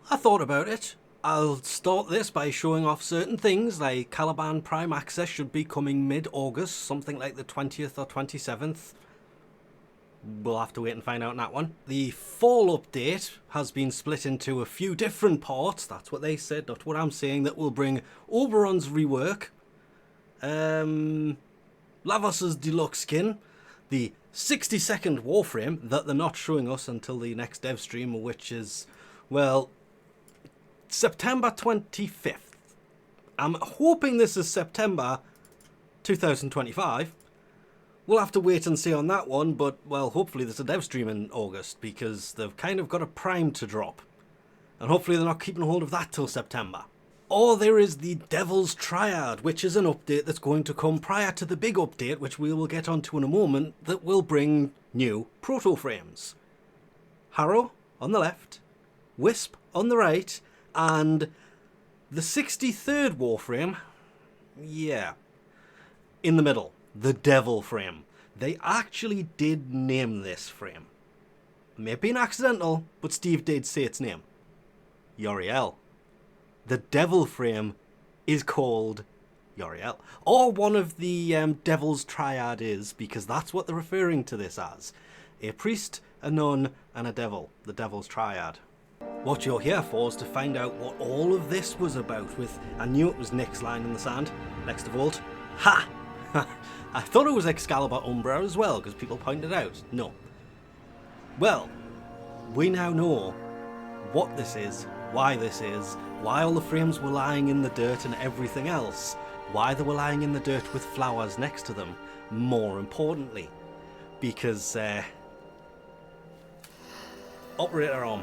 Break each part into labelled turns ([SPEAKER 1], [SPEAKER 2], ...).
[SPEAKER 1] I thought about it. I'll start this by showing off certain things, like Caliban Prime Access should be coming mid-August, something like the 20th or 27th. We'll have to wait and find out on that one. The fall update has been split into a few different parts. That's what they said, not what I'm saying. That will bring Oberon's rework, Lavos's deluxe skin, the 60-second Warframe that they're not showing us until the next dev stream, which is, well, September 25th. I'm hoping this is September 2025. We'll have to wait and see on that one, but, well, hopefully there's a dev stream in August, because they've kind of got a prime to drop. And hopefully they're not keeping hold of that till September. Or there is the Devil's Triad, which is an update that's going to come prior to the big update, which we will get onto in a moment, that will bring new proto-frames. Harrow on the left, Wisp on the right, and the 63rd Warframe, yeah, in the middle. The Devil frame. They actually did name this frame. May have been accidental, but Steve did say its name. Yoriel. The Devil frame is called Yoriel. Or one of the Devil's Triad is, because that's what they're referring to this as. A priest, a nun, and a devil. The Devil's Triad. What you're here for is to find out what all of this was about with... I knew it was Nick's line in the sand, next to Vault. Ha! I thought it was Excalibur Umbra as well, because people pointed out. No. Well, we now know what this is, why all the frames were lying in the dirt and everything else, why they were lying in the dirt with flowers next to them, more importantly. Because, operator arm.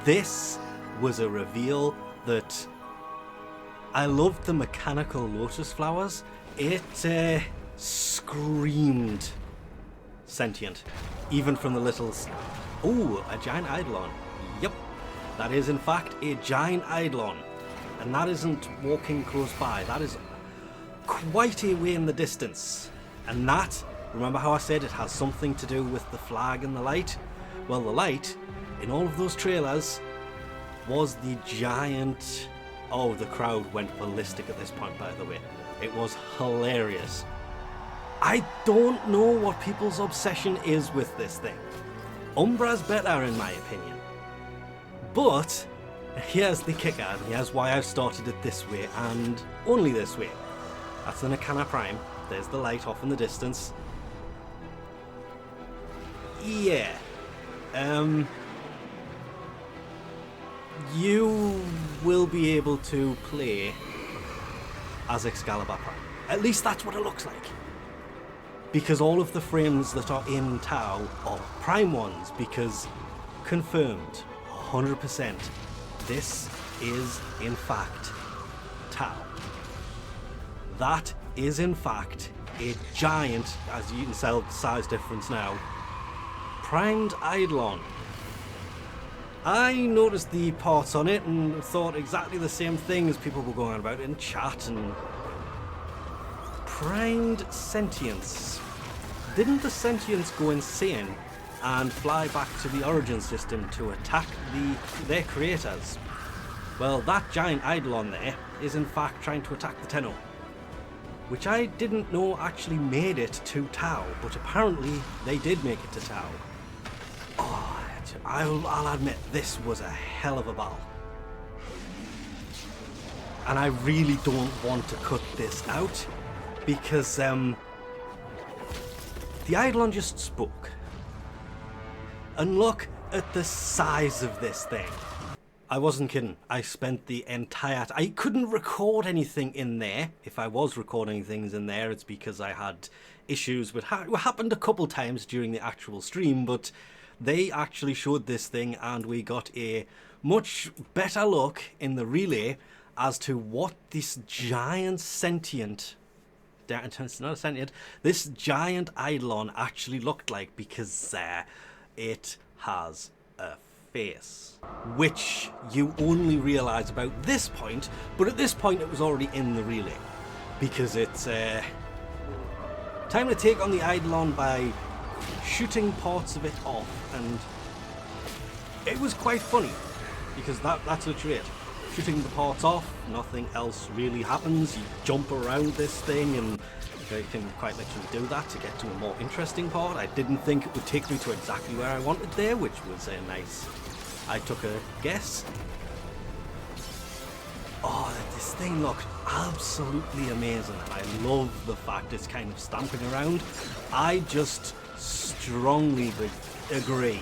[SPEAKER 1] This was a reveal that... I loved the mechanical lotus flowers. It screamed sentient, even from the little... Oh, a giant Eidolon. Yep, that is in fact a giant Eidolon. And that isn't walking close by, that is quite a way in the distance. And that, remember how I said it has something to do with the flag and the light? Well, the light, in all of those trailers, was the giant... Oh, the crowd went ballistic at this point, by the way. It was hilarious. I don't know what people's obsession is with this thing. Umbra's better, in my opinion. But, here's the kicker, and here's why I've started it this way, and only this way. That's the Nakana Prime. There's the light off in the distance. Yeah. You will be able to play as Excalibur Prime. At least that's what it looks like. Because all of the frames that are in Tau are Prime ones, because confirmed, 100%, this is in fact Tau. That is in fact a giant, as you can tell the size difference now, primed Eidolon. I noticed the parts on it and thought exactly the same thing as people were going on about in chat. And primed sentience. Didn't the sentience go insane and fly back to the origin system to attack their creators? Well, that giant Eidolon there is in fact trying to attack the Tenno, which I didn't know actually made it to Tau, but apparently they did make it to Tau. Oh, I'll admit, this was a hell of a battle. And I really don't want to cut this out, because the Eidolon just spoke. And look at the size of this thing. I wasn't kidding. I spent the entire... I couldn't record anything in there. If I was recording things in there, it's because I had issues with... It happened a couple times during the actual stream, but... They actually showed this thing and we got a much better look in the relay as to what this giant sentient, it's not a sentient, this giant Eidolon actually looked like, because it has a face, which you only realise about this point, but at this point it was already in the relay, because it's time to take on the Eidolon by shooting parts of it off and it was quite funny, because that's literally it. Shooting the parts off, nothing else really happens. You jump around this thing and you can quite literally do that to get to a more interesting part. I didn't think it would take me to exactly where I wanted there, which was a nice... I took a guess. Oh, this thing looked absolutely amazing. I love the fact it's kind of stamping around. I just strongly agree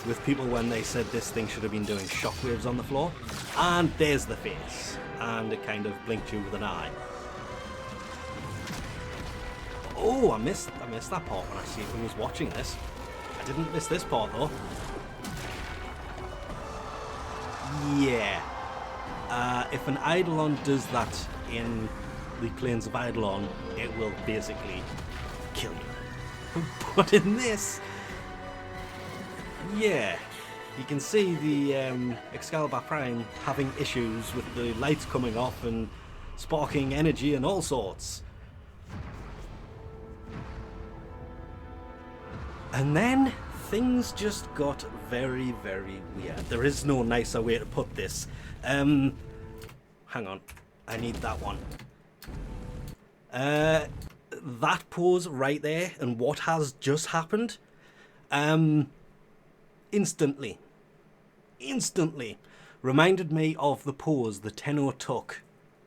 [SPEAKER 1] with people when they said this thing should have been doing shockwaves on the floor. And there's the face. And it kind of blinked you with an eye. Oh, I missed that part when I was watching this. I didn't miss this part though. Yeah. If an Eidolon does that in the plains of Eidolon, it will basically kill you. But in this, yeah, you can see the Excalibur Prime having issues with the lights coming off and sparking energy and all sorts. And then things just got very, very weird. There is no nicer way to put this. Hang on, I need that one. That pose right there and what has just happened, instantly reminded me of the pose the Tenno took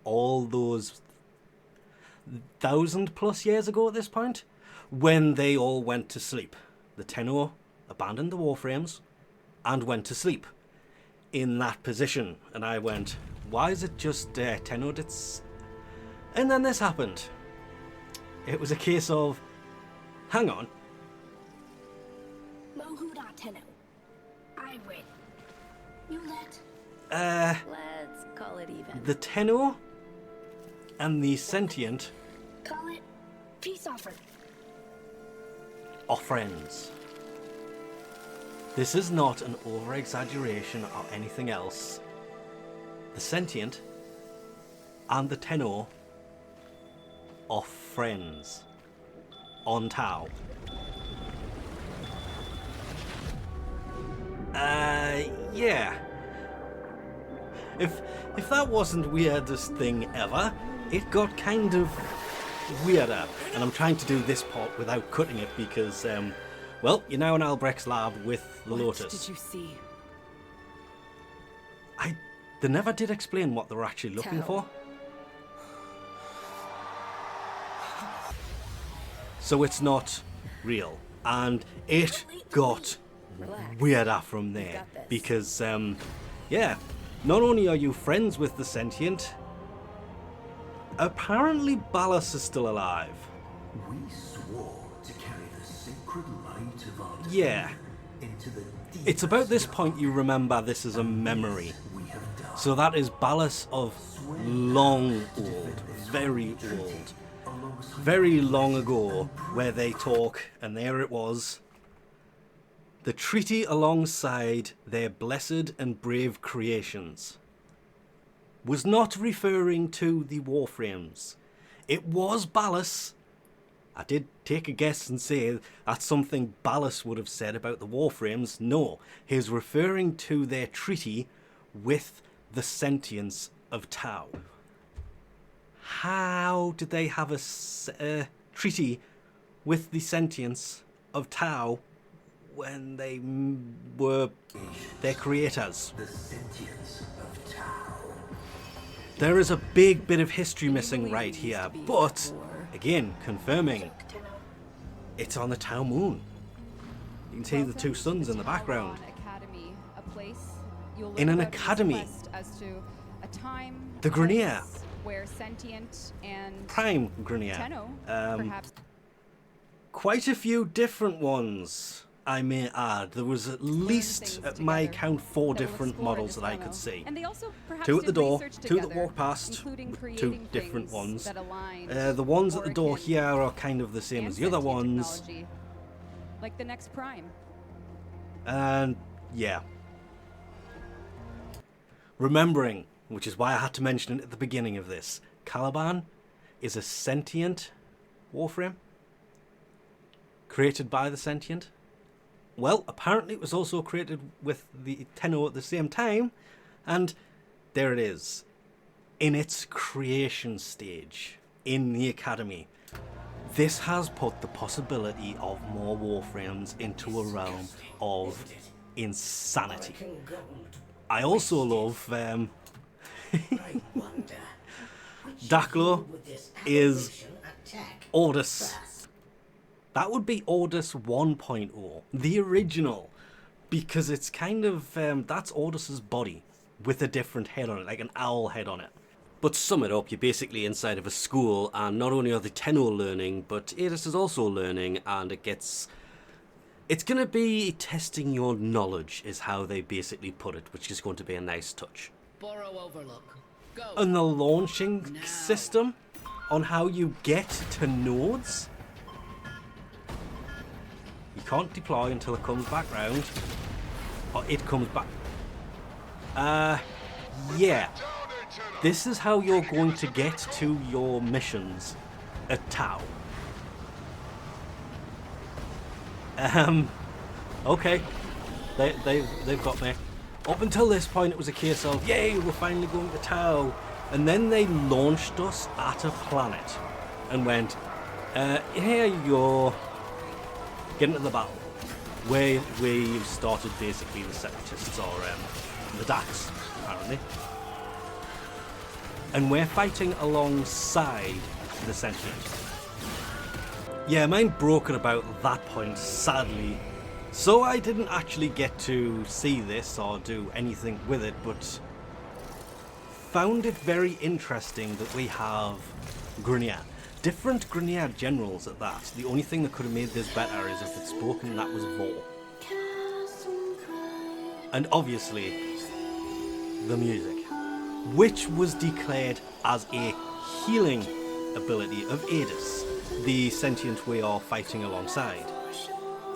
[SPEAKER 1] all those 1,000+ years ago at this point, when they all went to sleep. The Tenno abandoned the Warframes and went to sleep in that position. And I went, why is it just Tenno did? And then this happened. It was a case of, hang on.
[SPEAKER 2] Tenno. I win. You let.
[SPEAKER 3] Let's call it even.
[SPEAKER 1] The Tenno and the sentient
[SPEAKER 2] Call it peace offer.
[SPEAKER 1] are friends. This is not an over-exaggeration or anything else. The sentient and the Tenno are friends on Tau. Yeah. If that wasn't weirdest thing ever, it got kind of weirder. And I'm trying to do this part without cutting it because, well, you're now in Albrecht's lab with the Lotus.
[SPEAKER 3] What did you see?
[SPEAKER 1] They never did explain what they were actually looking for. So it's not real. And it got weirder from there. Because, yeah, not only are you friends with the sentient, apparently Ballas is still alive.
[SPEAKER 4] We swore to carry the sacred light of our
[SPEAKER 1] Yeah.
[SPEAKER 4] into the deep.
[SPEAKER 1] It's about this point you remember this is a memory.
[SPEAKER 4] We have done.
[SPEAKER 1] So that is Ballas of long old, very old, very long ago, where they talk, and there it was. The treaty alongside their blessed and brave creations was not referring to the Warframes. It was Ballas. I did take a guess and say that's something Ballas would have said about the Warframes. No, he's referring to their treaty with the sentience of Tau. How did they have a treaty with the sentience of Tau when they were their creators?
[SPEAKER 4] The sentience of Tau.
[SPEAKER 1] There is a big bit of history missing right here, but again, confirming it's on the Tau moon. You can see the two suns in the background.
[SPEAKER 5] Academy, a place you'll
[SPEAKER 1] In an
[SPEAKER 5] learn about
[SPEAKER 1] academy.
[SPEAKER 5] its quest as to a time,
[SPEAKER 1] The
[SPEAKER 5] a
[SPEAKER 1] Grenier.
[SPEAKER 5] place where sentient and
[SPEAKER 1] Prime Grenier.
[SPEAKER 5] Tenno, perhaps.
[SPEAKER 1] Quite a few different ones, I may add. There was at least, at my count, 4 different models that I could see.
[SPEAKER 5] And they also perhaps
[SPEAKER 1] 2 at the
[SPEAKER 5] did
[SPEAKER 1] door,
[SPEAKER 5] research
[SPEAKER 1] 2 that
[SPEAKER 5] together,
[SPEAKER 1] walked past,
[SPEAKER 5] including
[SPEAKER 1] with 2
[SPEAKER 5] creating
[SPEAKER 1] different
[SPEAKER 5] things
[SPEAKER 1] ones.
[SPEAKER 5] that aligned
[SPEAKER 1] The ones at the door
[SPEAKER 5] origin
[SPEAKER 1] here are kind of the same
[SPEAKER 5] and
[SPEAKER 1] as the other
[SPEAKER 5] sentient
[SPEAKER 1] ones.
[SPEAKER 5] technology, like the next Prime.
[SPEAKER 1] And yeah. Remembering, which is why I had to mention it at the beginning of this, Caliban is a sentient Warframe created by the sentient. Well, apparently it was also created with the Tenno at the same time, and there it is, in its creation stage, in the Academy. This has put the possibility of more Warframes into a realm of insanity. I also love Daklo is Ordis. That would be Ordis 1.0, the original, because it's kind of, that's Ordis's body with a different head on it, like an owl head on it. But to sum it up, you're basically inside of a school, and not only are the Tenno learning, but Eidolon is also learning, and it's going to be testing your knowledge, is how they basically put it, which is going to be a nice touch.
[SPEAKER 6] Boro Overlook. Go.
[SPEAKER 1] And the launching system on how you get to nodes. You can't deploy until it comes back round. Or it comes back. Yeah. This is how you're going to get to your missions at Tau. Okay. They've got me. Up until this point it was a case of, yay, we're finally going to Tau. And then they launched us at a planet and went, here you go. Get into the battle. Where we've started basically the Separatists, or the Dax, apparently. And we're fighting alongside the Sentient. Yeah, mine broke at about that point, sadly. So I didn't actually get to see this or do anything with it, but found it very interesting that we have Grineer. Different Grineer generals at that. The only thing that could have made this better is if it spoke, and that was Vor. And obviously, the music, which was declared as a healing ability of Adis, the sentient we are fighting alongside,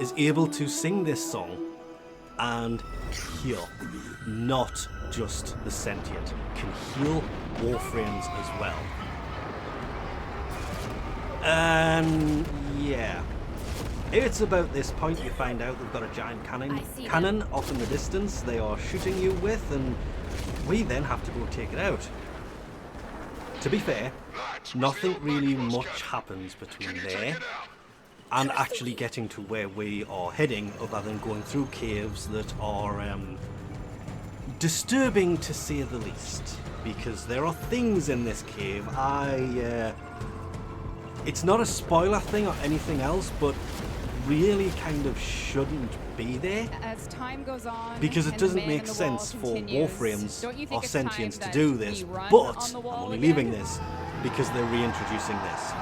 [SPEAKER 1] is able to sing this song and heal. Not just the sentient, can heal Warframes as well. Yeah. It's about this point you find out they've got a giant cannon off in the distance they are shooting you with, and we then have to go take it out. To be fair, nothing really much happens between there and actually getting to where we are heading, other than going through caves that are disturbing to say the least, because there are things in this cave. It's not a spoiler thing or anything else, but really kind of shouldn't be there.
[SPEAKER 5] As time goes on,
[SPEAKER 1] because it
[SPEAKER 5] and
[SPEAKER 1] doesn't
[SPEAKER 5] the man
[SPEAKER 1] make
[SPEAKER 5] in the
[SPEAKER 1] sense
[SPEAKER 5] wall
[SPEAKER 1] for
[SPEAKER 5] continues,
[SPEAKER 1] Warframes
[SPEAKER 5] don't you think
[SPEAKER 1] or
[SPEAKER 5] it's time
[SPEAKER 1] Sentients to
[SPEAKER 5] that
[SPEAKER 1] do
[SPEAKER 5] we
[SPEAKER 1] this,
[SPEAKER 5] run
[SPEAKER 1] but
[SPEAKER 5] on the
[SPEAKER 1] I'm
[SPEAKER 5] wall
[SPEAKER 1] only
[SPEAKER 5] again?
[SPEAKER 1] leaving this because they're reintroducing this.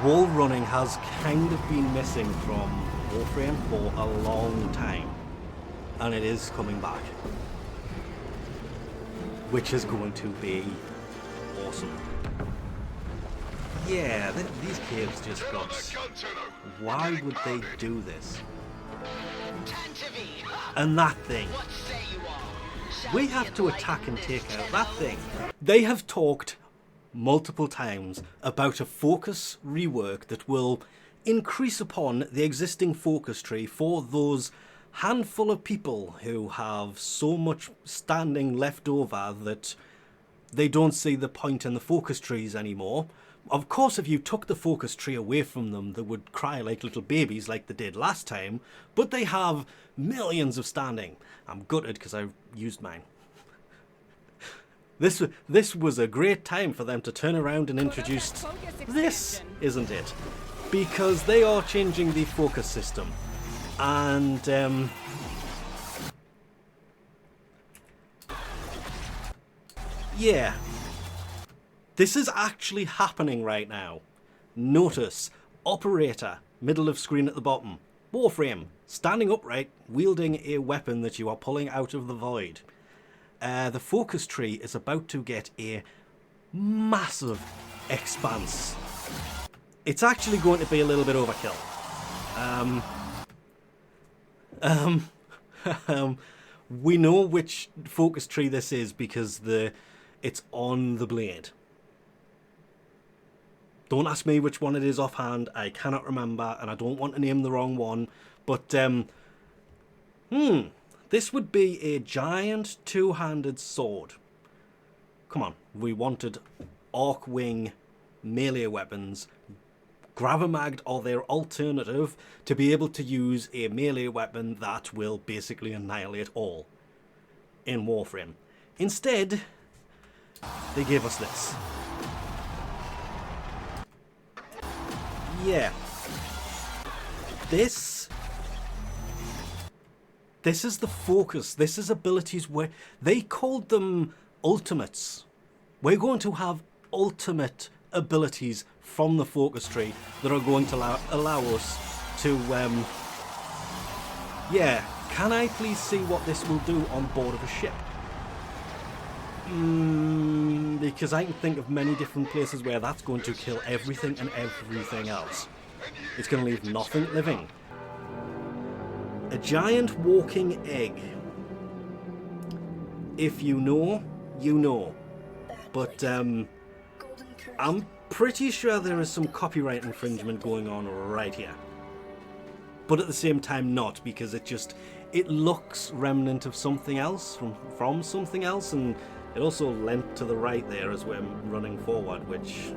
[SPEAKER 1] Wall running has kind of been missing from Warframe for a long time, and it is coming back, which is going to be awesome. Yeah, these caves just got... Why would they do this? And that thing. We have to attack and take out that thing. They have talked multiple times about a focus rework that will increase upon the existing focus tree for those handful of people who have so much standing left over that they don't see the point in the focus trees anymore. Of course, if you took the focus tree away from them, they would cry like little babies like they did last time, but they have millions of standing. I'm gutted because I used mine. This was a great time for them to turn around and introduce this, isn't it? Because they are changing the focus system. And yeah. This is actually happening right now. Notice, operator, middle of screen at the bottom. Warframe, standing upright, wielding a weapon that you are pulling out of the void. The focus tree is about to get a massive expanse. It's actually going to be a little bit overkill. We know which focus tree this is because it's on the blade. Don't ask me which one it is offhand. I cannot remember, and I don't want to name the wrong one. But, this would be a giant two-handed sword. Come on, we wanted arc wing melee weapons. Gravamagd or their alternative to be able to use a melee weapon that will basically annihilate all in Warframe. Instead, they gave us this. Yeah. This is the focus. This is abilities where they called them ultimates. We're going to have ultimate abilities from the focus tree that are going to allow us to, yeah. Can I please see what this will do on board of a ship? Because I can think of many different places where that's going to kill everything and everything else. It's going to leave nothing living. A giant walking egg. If you know, you know. But I'm pretty sure there is some copyright infringement going on right here. But at the same time not, because it looks remnant of something else, from something else, and it also lent to the right there as we're running forward, which...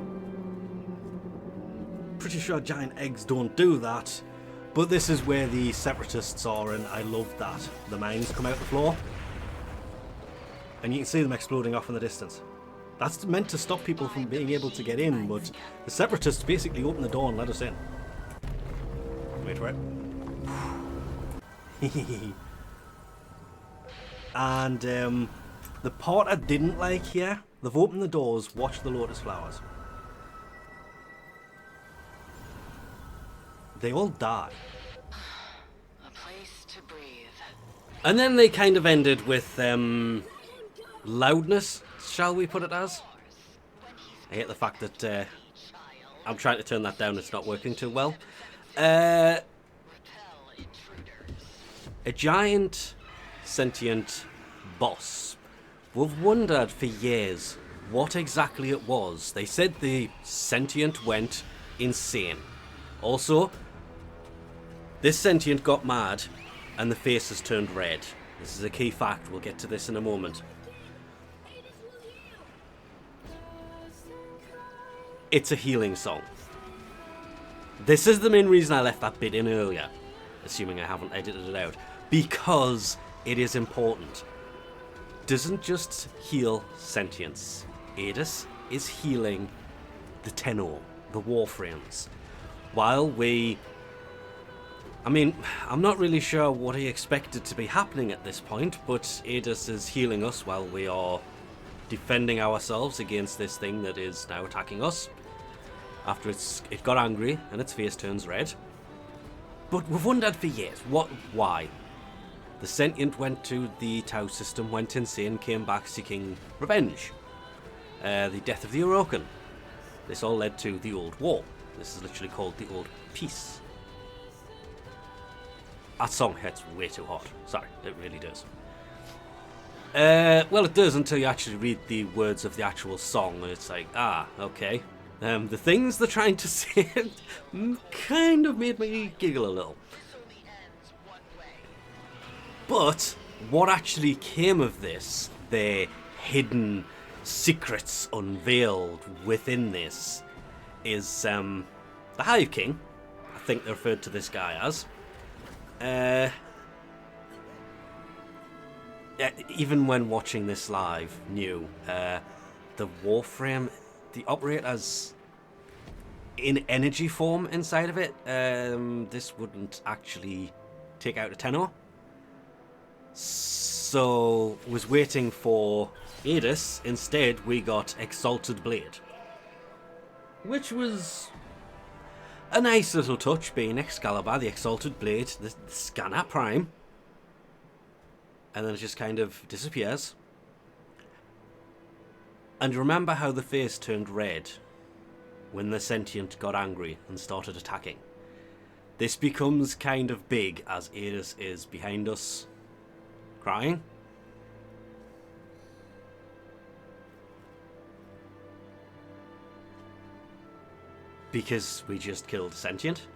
[SPEAKER 1] pretty sure giant eggs don't do that. But this is where the separatists are, and I love that. The mines come out the floor, and you can see them exploding off in the distance. That's meant to stop people from being able to get in, but the separatists basically open the door and let us in. Wait for it. And the part I didn't like here, they've opened the doors, watch the lotus flowers. They all die.
[SPEAKER 3] A place to breathe.
[SPEAKER 1] And then they kind of ended with loudness, shall we put it as? I hate the fact that I'm trying to turn that down, it's not working too well. A giant sentient boss. We've wondered for years what exactly it was. They said the sentient went insane. Also, this sentient got mad and the face has turned red. This is a key fact, we'll get to this in a moment. It's a healing song. This is the main reason I left that bit in earlier, assuming I haven't edited it out, because it is important. Doesn't just heal sentience. Eidolon is healing the Tenor, the Warframes. While I'm not really sure what he expected to be happening at this point, but Eidolon is healing us while we are defending ourselves against this thing that is now attacking us. After it got angry and its face turns red. But we've wondered for years, why? The sentient went to the Tau system, went insane, came back seeking revenge. The death of the Orokin. This all led to the Old War. This is literally called the Old Peace. That song hits way too hard. Sorry, it really does. Well, it does until you actually read the words of the actual song, and it's like, okay. The things they're trying to say kind of made me giggle a little. But what actually came of this, the hidden secrets unveiled within this, is the Hive King. I think they referred to this guy as. Even when watching this live, the Warframe, they operate as in energy form inside of it. This wouldn't actually take out a Tenor. So, was waiting for Eidolon. Instead, we got Exalted Blade. Which was a nice little touch, being Excalibur, the Exalted Blade, the Scanner Prime. And then it just kind of disappears. And remember how the face turned red when the sentient got angry and started attacking. This becomes kind of big as Eidolon is behind us, crying. Because we just killed sentient.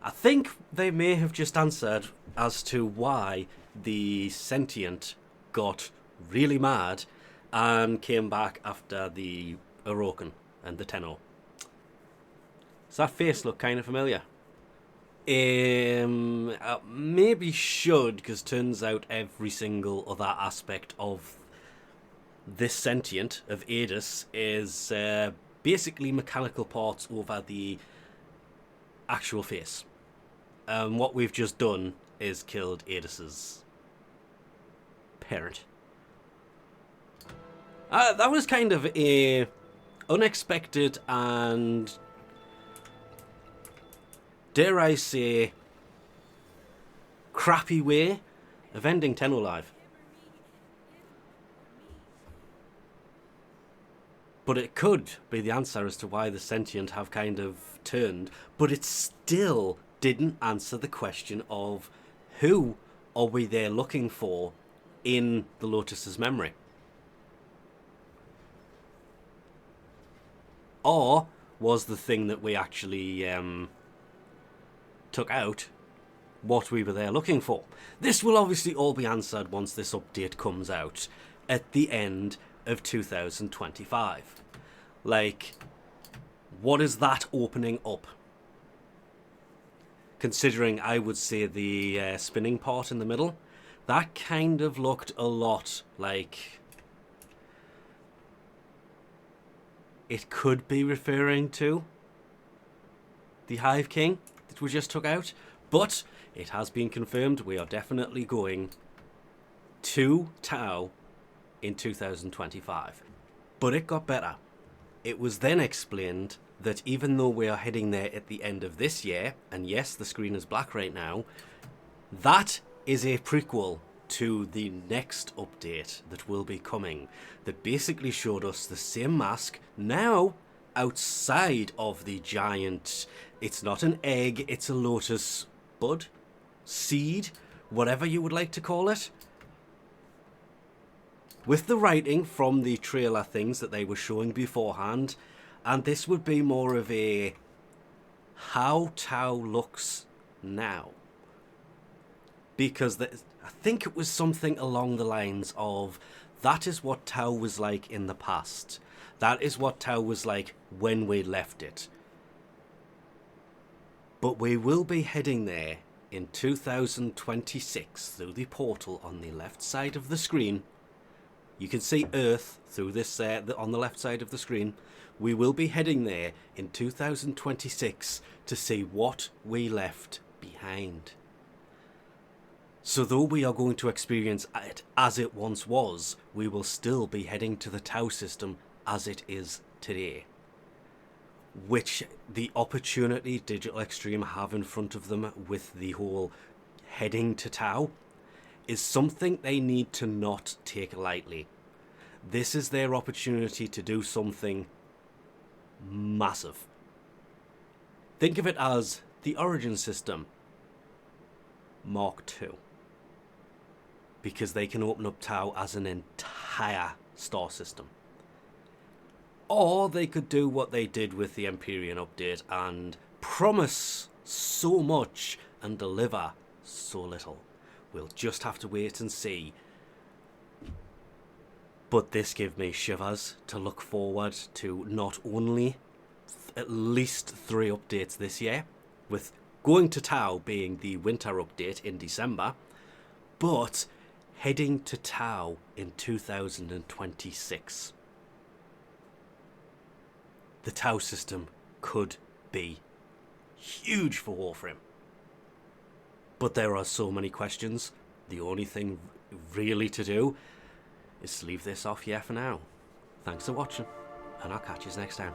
[SPEAKER 1] I think they may have just answered as to why the sentient got really mad and came back after the Orokin and the Tenno. Does that face look kind of familiar? Maybe should, because turns out every single other aspect of this sentient, of Adis, is basically mechanical parts over the actual face. What we've just done is killed Adis's parent. That was kind of a unexpected and, dare I say, crappy way of ending Tennolive. But it could be the answer as to why the sentient have kind of turned, but it still didn't answer the question of who are we there looking for in the Lotus's memory. Or was the thing that we actually took out what we were there looking for? This will obviously all be answered once this update comes out at the end of 2025. Like, what is that opening up? Considering, I would say, the spinning part in the middle, that kind of looked a lot like it could be referring to the Hive King that we just took out, but it has been confirmed we are definitely going to Tau in 2025. But it got better. It was then explained that even though we are heading there at the end of this year, and yes, the screen is black right now, that is a prequel to the next update that will be coming, that basically showed us the same mask, now outside of the giant, it's not an egg, it's a lotus bud, seed, whatever you would like to call it, with the writing from the trailer things that they were showing beforehand. And this would be more of a how Tau looks now. Because I think it was something along the lines of, that is what Tau was like in the past. That is what Tau was like when we left it. But we will be heading there in 2026 through the portal on the left side of the screen. You can see Earth through this on the left side of the screen. We will be heading there in 2026 to see what we left behind. So though we are going to experience it as it once was, we will still be heading to the Tau system as it is today. Which the opportunity Digital Extreme have in front of them with the whole heading to Tau is something they need to not take lightly. This is their opportunity to do something massive. Think of it as the Origin system Mark II. Because they can open up Tau as an entire star system. Or they could do what they did with the Empyrean update and promise so much and deliver so little. We'll just have to wait and see. But this gave me shivers to look forward to not only at least 3 updates this year, with going to Tau being the winter update in December, but heading to Tau in 2026. The Tau system could be huge for Warframe. But there are so many questions. The only thing really to do is leave this off here for now. Thanks for watching, and I'll catch you next time.